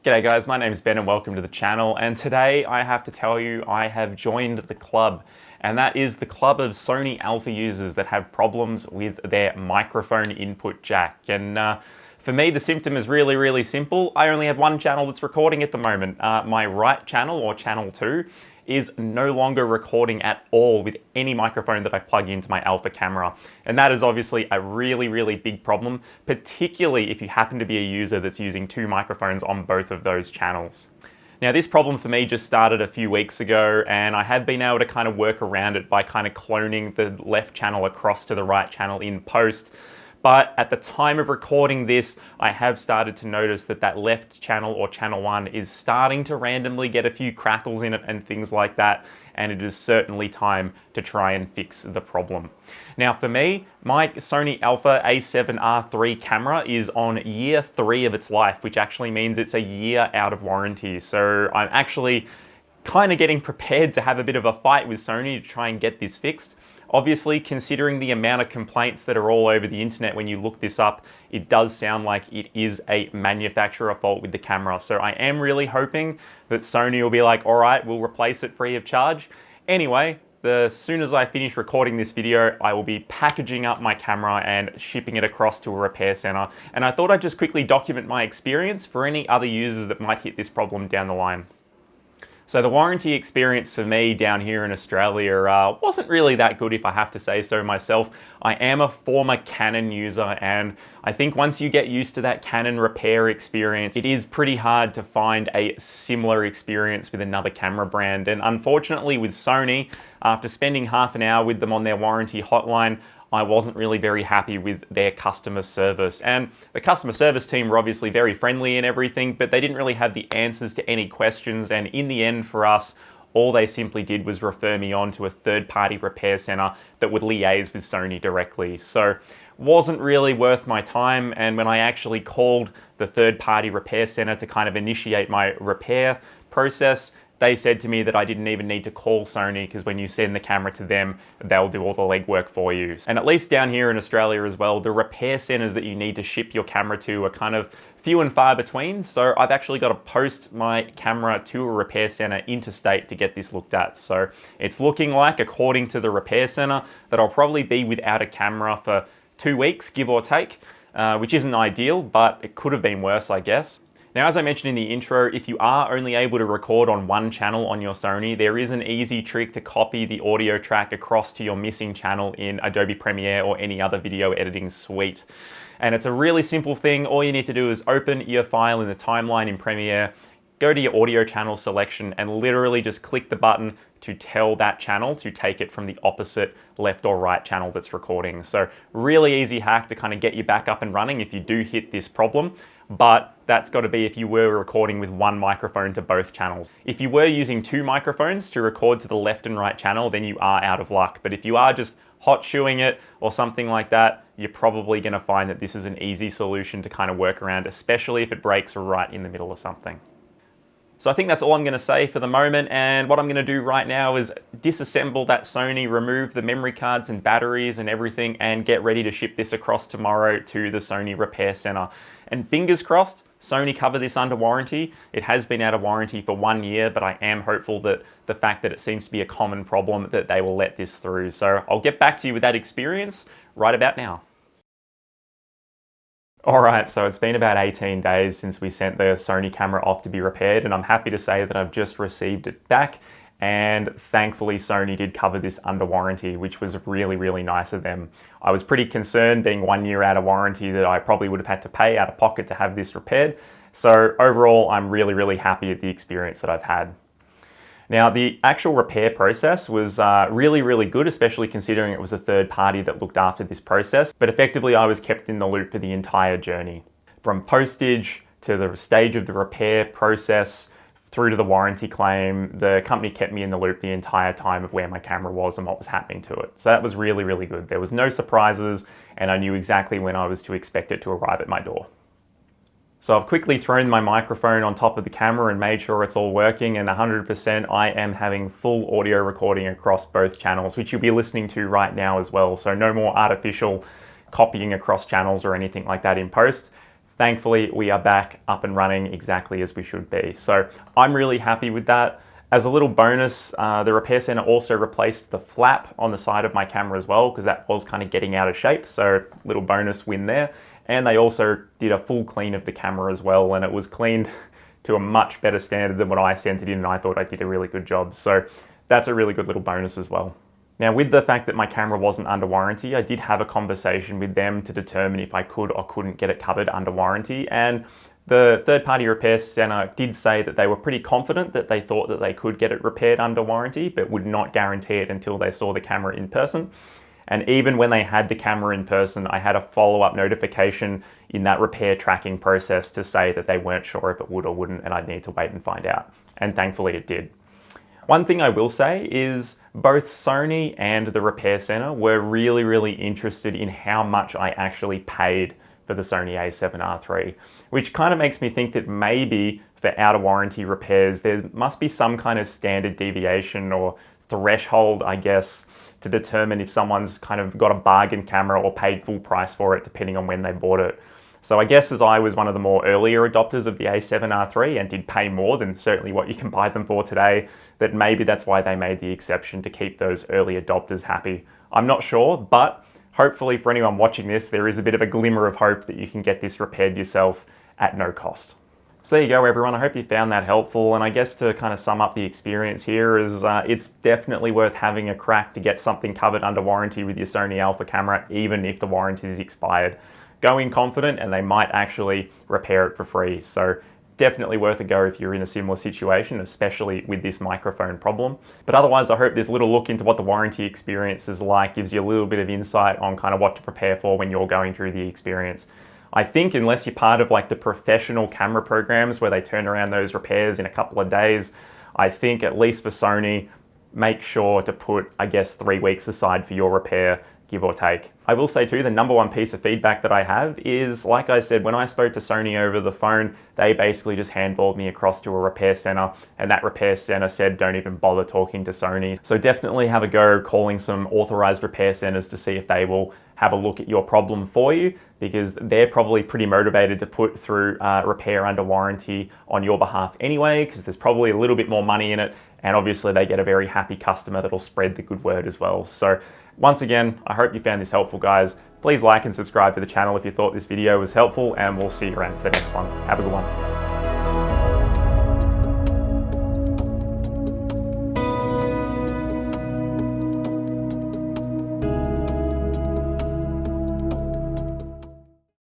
G'day guys, my name is Ben and welcome to the channel, and today I have to tell you I have joined the club, and that is the club of Sony alpha users that have problems with their microphone input jack. And for me the symptom is really simple. I only have one channel that's recording at the moment. My right channel, or channel 2, is no longer recording at all with any microphone that I plug into my alpha camera. And that is obviously a really big problem, particularly if you happen to be a user that's using two microphones on both of those channels. Now this problem for me just started a few weeks ago, and I have been able to kind of work around it by kind of cloning the left channel across to the right channel in post. But at the time of recording this, I have started to notice that that left channel, or channel 1, is starting to randomly get a few crackles in it and things like that, and it is certainly time to try and fix the problem. Now for me, my Sony A7R III camera is on year 3 of its life, which actually means it's a year out of warranty. So I'm actually kind of getting prepared to have a bit of a fight with Sony to try and get this fixed. Obviously, considering the amount of complaints that are all over the internet when you look this up, it does sound like it is a manufacturer fault with the camera. So I am really hoping that Sony will be like, all right, we'll replace it free of charge. Anyway, as soon as I finish recording this video, I will be packaging up my camera and shipping it across to a repair center. And I thought I'd just quickly document my experience for any other users that might hit this problem down the line. So the warranty experience for me down here in Australia wasn't really that good, if I have to say so myself. I am a former Canon user, and I think once you get used to that Canon repair experience, it is pretty hard to find a similar experience with another camera brand. And unfortunately with Sony, after spending half an hour with them on their warranty hotline, I wasn't really very happy with their customer service. And the customer service team were obviously very friendly and everything, but they didn't really have the answers to any questions. And in the end for us, all they simply did was refer me on to a third-party repair center that would liaise with Sony directly. So wasn't really worth my time. And when I actually called the third-party repair center to kind of initiate my repair process, they said to me that I didn't even need to call Sony, because when you send the camera to them, they'll do all the legwork for you. And at least down here in Australia as well, the repair centers that you need to ship your camera to are kind of few and far between. So I've actually got to post my camera to a repair center interstate to get this looked at. So it's looking like, according to the repair center, that I'll probably be without a camera for 2 weeks, give or take, which isn't ideal, but it could have been worse, I guess. Now, as I mentioned in the intro, if you are only able to record on one channel on your Sony, there is an easy trick to copy the audio track across to your missing channel in Adobe Premiere or any other video editing suite. And it's a really simple thing. All you need to do is open your file in the timeline in Premiere, go to your audio channel selection, and literally just click the button to tell that channel to take it from the opposite left or right channel that's recording. So really easy hack to kind of get you back up and running if you do hit this problem. But that's got to be if you were recording with one microphone to both channels. If you were using two microphones to record to the left and right channel, then you are out of luck. But if you are just hot shoeing it or something like that, you're probably going to find that this is an easy solution to kind of work around, especially if it breaks right in the middle of something. So I think that's all I'm going to say for the moment, and what I'm going to do right now is disassemble that Sony, remove the memory cards and batteries and everything, and get ready to ship this across tomorrow to the Sony repair center. And fingers crossed, Sony cover this under warranty. It has been out of warranty for 1 year, but I am hopeful that the fact that it seems to be a common problem, that they will let this through. So I'll get back to you with that experience right about now. Alright, so it's been about 18 days since we sent the Sony camera off to be repaired, and I'm happy to say that I've just received it back, and thankfully Sony did cover this under warranty, which was really nice of them. I was pretty concerned, being 1 year out of warranty, that I probably would have had to pay out of pocket to have this repaired. So overall, I'm really happy at the experience that I've had. Now, the actual repair process was really good, especially considering it was a third party that looked after this process. But effectively, I was kept in the loop for the entire journey. From postage to the stage of the repair process, through to the warranty claim, the company kept me in the loop the entire time of where my camera was and what was happening to it. So that was really good. There was no surprises, and I knew exactly when I was to expect it to arrive at my door. So I've quickly thrown my microphone on top of the camera and made sure it's all working, and 100% I am having full audio recording across both channels, which you'll be listening to right now as well. So no more artificial copying across channels or anything like that in post. Thankfully, we are back up and running exactly as we should be. So I'm really happy with that. As a little bonus, the repair center also replaced the flap on the side of my camera as well, because that was kind of getting out of shape. So little bonus win there. And they also did a full clean of the camera as well, and it was cleaned to a much better standard than when I sent it in, and I thought I did a really good job. So that's a really good little bonus as well. Now, with the fact that my camera wasn't under warranty, I did have a conversation with them to determine if I could or couldn't get it covered under warranty. And the third-party repair center did say that they were pretty confident that they thought that they could get it repaired under warranty, but would not guarantee it until they saw the camera in person. And even when they had the camera in person, I had a follow-up notification in that repair tracking process to say that they weren't sure if it would or wouldn't, and I'd need to wait and find out. And thankfully it did. One thing I will say is both Sony and the repair center were really interested in how much I actually paid for the Sony A7R III, which kind of makes me think that maybe for out of warranty repairs, there must be some kind of standard deviation or threshold, I guess, to determine if someone's kind of got a bargain camera or paid full price for it, depending on when they bought it. So I guess as I was one of the more earlier adopters of the A7R III and did pay more than certainly what you can buy them for today, that maybe that's why they made the exception to keep those early adopters happy. I'm not sure, but hopefully for anyone watching this, there is a bit of a glimmer of hope that you can get this repaired yourself at no cost. So there you go, everyone. I hope you found that helpful. And I guess to kind of sum up the experience here is it's definitely worth having a crack to get something covered under warranty with your Sony Alpha camera, even if the warranty is expired. Go in confident and they might actually repair it for free. So definitely worth a go if you're in a similar situation, especially with this microphone problem. But otherwise, I hope this little look into what the warranty experience is like gives you a little bit of insight on kind of what to prepare for when you're going through the experience. I think unless you're part of like the professional camera programs where they turn around those repairs in a couple of days, I think at least for Sony, make sure to put, I guess, 3 weeks aside for your repair, give or take. I will say too, the number one piece of feedback that I have is, like I said, when I spoke to Sony over the phone, they basically just handballed me across to a repair center, and that repair center said, don't even bother talking to Sony. So definitely have a go calling some authorized repair centers to see if they will have a look at your problem for you, because they're probably pretty motivated to put through repair under warranty on your behalf anyway, because there's probably a little bit more money in it, and obviously they get a very happy customer that'll spread the good word as well. So once again, I hope you found this helpful, guys. Please like and subscribe to the channel if you thought this video was helpful, and we'll see you around for the next one. Have a good one.